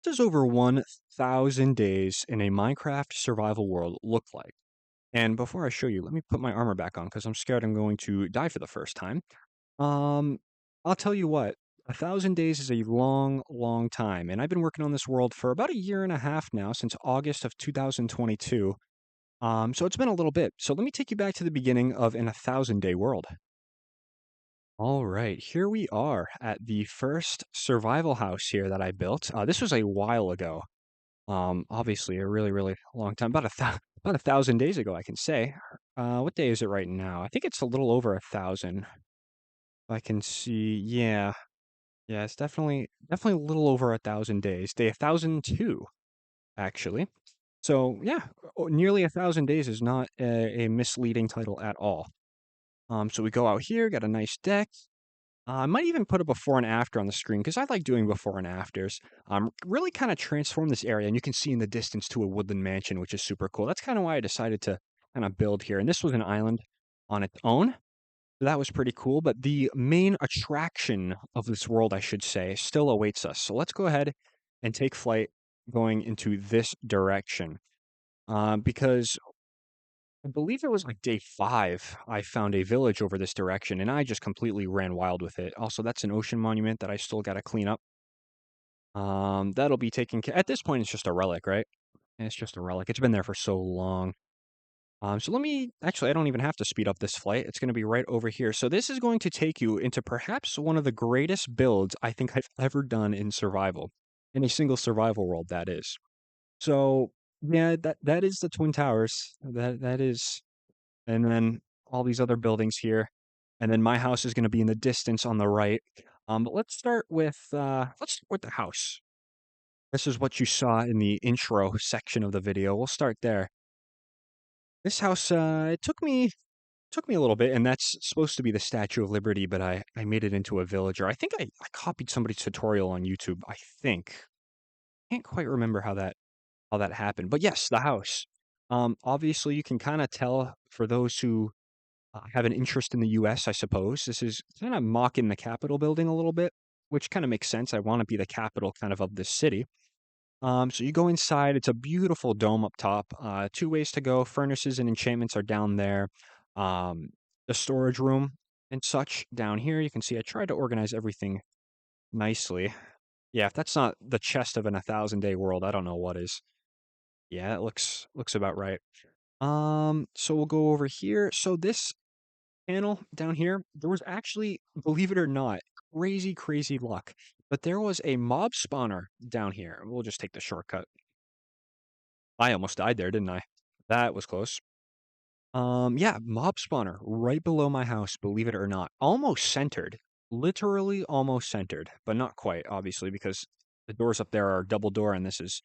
Does over 1,000 days in a Minecraft survival world look like? And before I show you, let me put my armor back on because I'm scared I'm going to die for the first time. Um, I'll tell you what, 1,000 days is a long, long time. And I've been working on this world for about a year and a half now, since August of 2022. So it's been a little bit. So let me take you back to the beginning of an 1,000 day world. All right, here we are at the first survival house here that I built. This was a while ago. Obviously a really, really long time, about 1,000 days ago, I can say. What day is it right now? I think it's a little over 1,000. I can see, yeah, yeah, it's definitely a little over 1,000 days. Day 1,002, actually. So yeah, nearly 1,000 days is not a misleading title at all. So we go out here, got a nice deck. I might even put a before and after on the screen because I like doing before and afters. Really kind of transform this area, and you can see in the distance to a woodland mansion, which is super cool. That's kind of why I decided to kind of build here. And this was an island on its own. So that was pretty cool. But the main attraction of this world, I should say, still awaits us. So let's go ahead and take flight going into this direction. Because I believe it was like day 5, I found a village over this direction, and I just completely ran wild with it. Also, that's an ocean monument that I still gotta clean up. That'll be taken ca at this point, it's just a relic, right? It's just a relic. It's been there for so long. So let me actually, I don't even have to speed up this flight. It's gonna be right over here. So this is going to take you into perhaps one of the greatest builds I think I've ever done in survival. In a single survival world, that is. So, yeah, that is the Twin Towers. That is, and then all these other buildings here, and then my house is gonna be in the distance on the right. But let's start with the house. This is what you saw in the intro section of the video. We'll start there. This house, it took me a little bit, and that's supposed to be the Statue of Liberty, but I made it into a villager. I think I copied somebody's tutorial on YouTube, I think. Can't quite remember how that happened, but yes, the house. Obviously, you can kinda tell for those who have an interest in the US, I suppose. This is kind of mocking the Capitol building a little bit, which kind of makes sense. I want to be the capital kind of this city. So you go inside. It's a beautiful dome up top. Two ways to go. Furnaces and enchantments are down there. Um, the storage room and such down here. You can see I tried to organize everything nicely. Yeah, if that's not the chest of an 1,000 day world, I don't know what is. Yeah, it looks about right. So we'll go over here. So this panel down here, there was actually, believe it or not, crazy, crazy luck. But there was a mob spawner down here. We'll just take the shortcut. I almost died there, didn't I? That was close. Yeah, mob spawner right below my house, believe it or not. Almost centered. Literally almost centered, but not quite, obviously, because the doors up there are double door and this is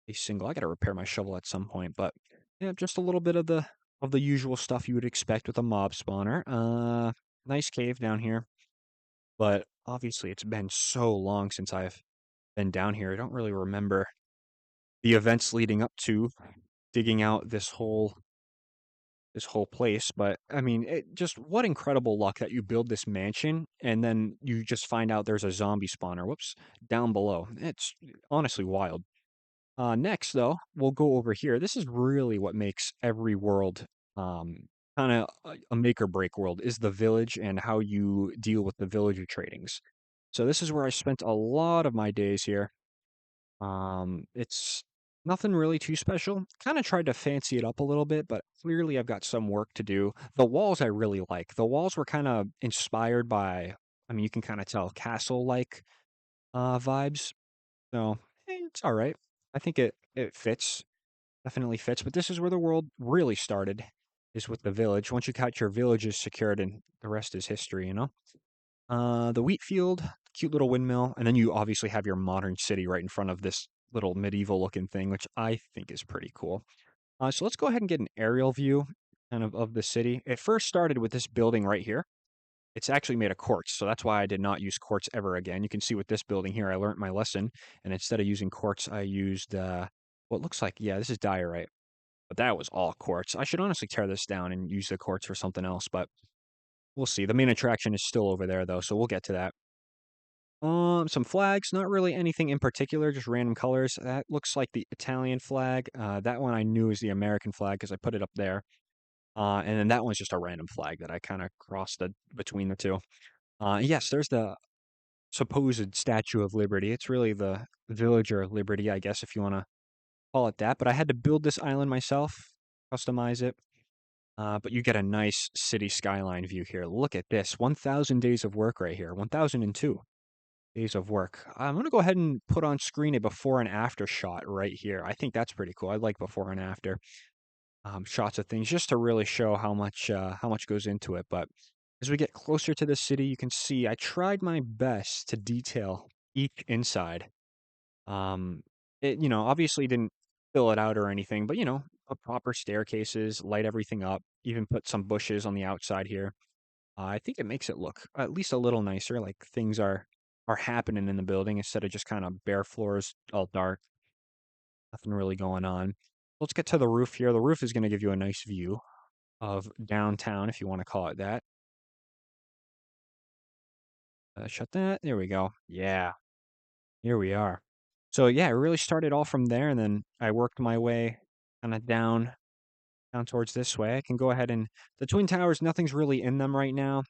a single. I gotta repair my shovel at some point, but yeah, just a little bit of the usual stuff you would expect with a mob spawner. Nice cave down here. But obviously, it's been so long since I've been down here. I don't really remember the events leading up to digging out this whole place. But I mean, just what incredible luck that you build this mansion and then you just find out there's a zombie spawner. Whoops, down below. It's honestly wild. Next, though, we'll go over here. This is really what makes every world um, kind of a make or break world is the village and how you deal with the villager tradings. So this is where I spent a lot of my days here. It's nothing really too special. Kind of tried to fancy it up a little bit, but clearly I've got some work to do. The walls I really like. The walls were kind of inspired by, I mean, you can kind of tell castle-like vibes. So it's all right. I think it fits, definitely fits. But this is where the world really started, is with the village. Once you got your villages secured, and the rest is history, you know. The wheat field, cute little windmill, and then you obviously have your modern city right in front of this little medieval looking thing, which I think is pretty cool. So let's go ahead and get an aerial view kind of the city. It first started with this building right here. It's actually made of quartz, so that's why I did not use quartz ever again. You can see with this building here, I learned my lesson, and instead of using quartz, I used what looks like, yeah, this is diorite, but that was all quartz. I should honestly tear this down and use the quartz for something else, but we'll see. The main attraction is still over there, though, so we'll get to that. Some flags, not really anything in particular, just random colors. That looks like the Italian flag. That one I knew is the American flag because I put it up there. And then that one's just a random flag that I kind of crossed between the two. Yes, there's the supposed Statue of Liberty. It's really the Villager Liberty, I guess, if you want to call it that. But I had to build this island myself, customize it. But you get a nice city skyline view here. Look at this, 1,000 days of work right here. 1,002 days of work. I'm gonna go ahead and put on screen a before and after shot right here. I think that's pretty cool. I like before and after shots of things just to really show how much goes into it. But as we get closer to the city, you can see I tried my best to detail each inside. Um, it obviously didn't fill it out or anything, but a proper staircases, light everything up, even put some bushes on the outside here. I think it makes it look at least a little nicer, like things are happening in the building instead of just kind of bare floors, all dark, nothing really going on. Let's get to the roof here. The roof is going to give you a nice view of downtown, if you want to call it that. Shut that. There we go. Yeah, here we are. So yeah, I really started all from there, and then I worked my way kind of down towards this way. I can go ahead and the Twin Towers, nothing's really in them right now.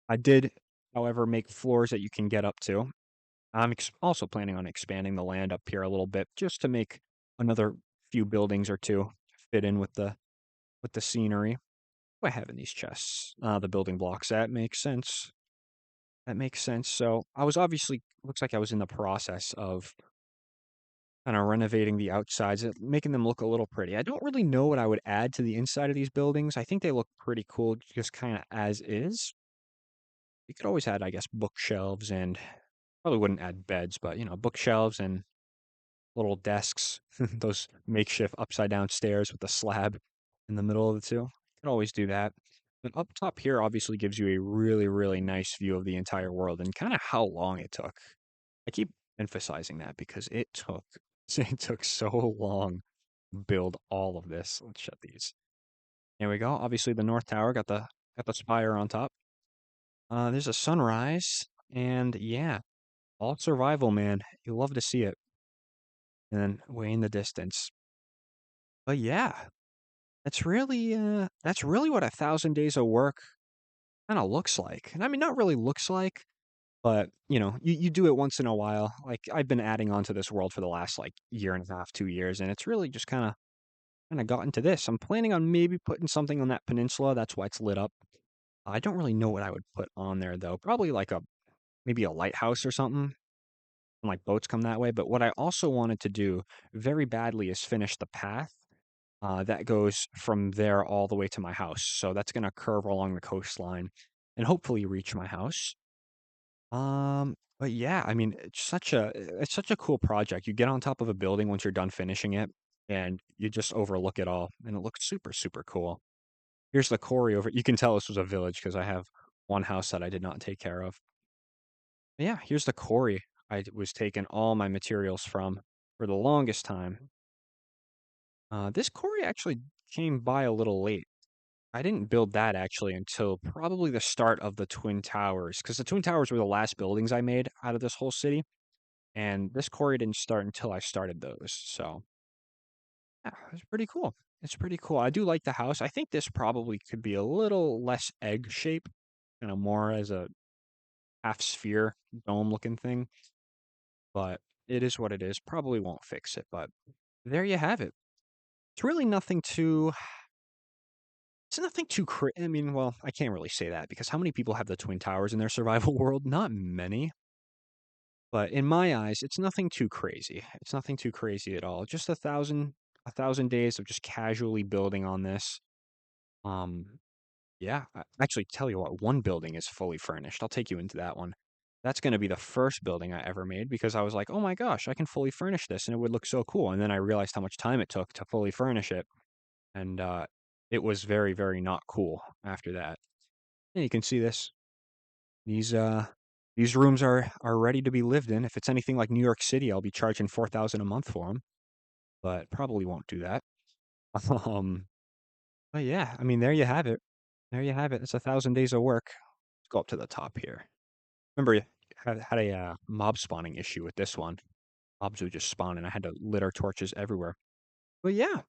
I did, however, make floors that you can get up to. I'm also planning on expanding the land up here a little bit just to make another few buildings or two fit in with the scenery. What do I have in these chests? The building blocks. That makes sense. That makes sense. So I was obviously looks like I was in the process of kind of renovating the outsides, making them look a little pretty. I don't really know what I would add to the inside of these buildings. I think they look pretty cool just kind of as is. You could always add, I guess, bookshelves and probably wouldn't add beds, but bookshelves and little desks, those makeshift upside down stairs with a slab in the middle of the two. You could always do that. But up top here obviously gives you a really, really nice view of the entire world and kind of how long it took. I keep emphasizing that because it took it took so long to build all of this. Let's shut these. There we go. Obviously the North Tower got the spire on top. There's a sunrise, and yeah, all survival, man. You love to see it. And then way in the distance. But yeah, that's really what 1,000 days of work kind of looks like. And I mean, not really looks like, but you do it once in a while. Like I've been adding on to this world for the last like year and a half, 2 years, and it's really just kind of gotten to this. I'm planning on maybe putting something on that peninsula. That's why it's lit up. I don't really know what I would put on there though. Probably like a maybe a lighthouse or something. And like boats come that way. But what I also wanted to do very badly is finish the path that goes from there all the way to my house. So that's going to curve along the coastline and hopefully reach my house. But yeah, I mean, it's such a cool project. You get on top of a building once you're done finishing it, and you just overlook it all, and it looks super super cool. Here's the quarry over. You can tell this was a village because I have one house that I did not take care of. But yeah, here's the quarry was taking all my materials from for the longest time. This quarry actually came by a little late. I didn't build that actually until probably the start of the Twin Towers, because the Twin Towers were the last buildings I made out of this whole city, and this quarry didn't start until I started those. So yeah, it's pretty cool. It's pretty cool. I do like the house. I think this probably could be a little less egg shape, more as a half sphere dome looking thing, but it is what it is. Probably won't fix it, but there you have it. It's really nothing too It's nothing too I mean, well, I can't really say that because how many people have the Twin Towers in their survival world? Not many. But in my eyes, it's nothing too crazy. It's nothing too crazy at all. Just a thousand days of just casually building on this. Um, yeah, actually, tell you what, one building is fully furnished. I'll take you into that one. That's going to be the first building I ever made because I was like, oh my gosh, I can fully furnish this and it would look so cool. And then I realized how much time it took to fully furnish it. And it was very, very not cool after that. Yeah, you can see this. These uh these rooms are ready to be lived in. If it's anything like New York City, I'll be charging 4,000 a month for them, but probably won't do that. Um, but yeah, I mean, there you have it. There you have it. It's 1,000 days of work. Let's go up to the top here. Remember, had a mob spawning issue with this one. Mobs would just spawn, and I had to litter torches everywhere. But yeah,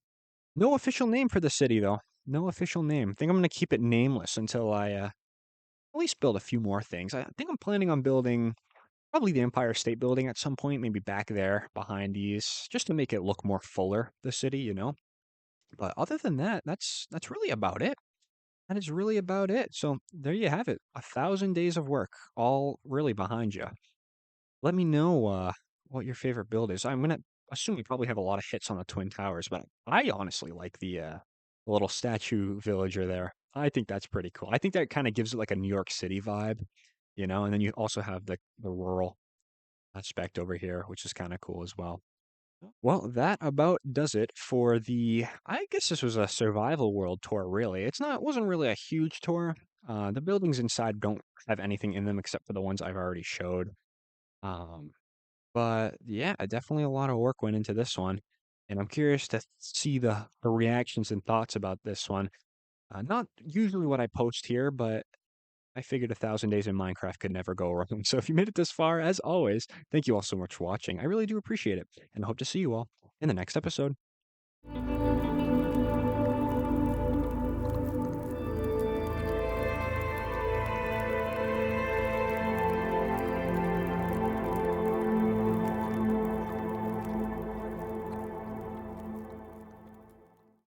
no official name for the city though. No official name. I think I'm gonna keep it nameless until I at least build a few more things. I think I'm planning on building probably the Empire State Building at some point, maybe back there behind these, just to make it look more fuller, the city, you know? But other than that, that's really about it. That is really about it. So there you have it. 1,000 days of work, all really behind you. Let me know what your favorite build is. I'm gonna assume you probably have a lot of hits on the Twin Towers, but I honestly like the little statue villager there. I think that's pretty cool. I think that kind of gives it like a New York City vibe, you know, and then you also have the rural aspect over here, which is kind of cool as well. Well, that about does it for the I guess this was a survival world tour, really. It wasn't really a huge tour. The buildings inside don't have anything in them except for the ones I've already showed. Um, but yeah, definitely a lot of work went into this one. And I'm curious to see the reactions and thoughts about this one. Not usually what I post here, but I figured 1,000 days in Minecraft could never go wrong. So if you made it this far, as always, thank you all so much for watching. I really do appreciate it. And I hope to see you all in the next episode.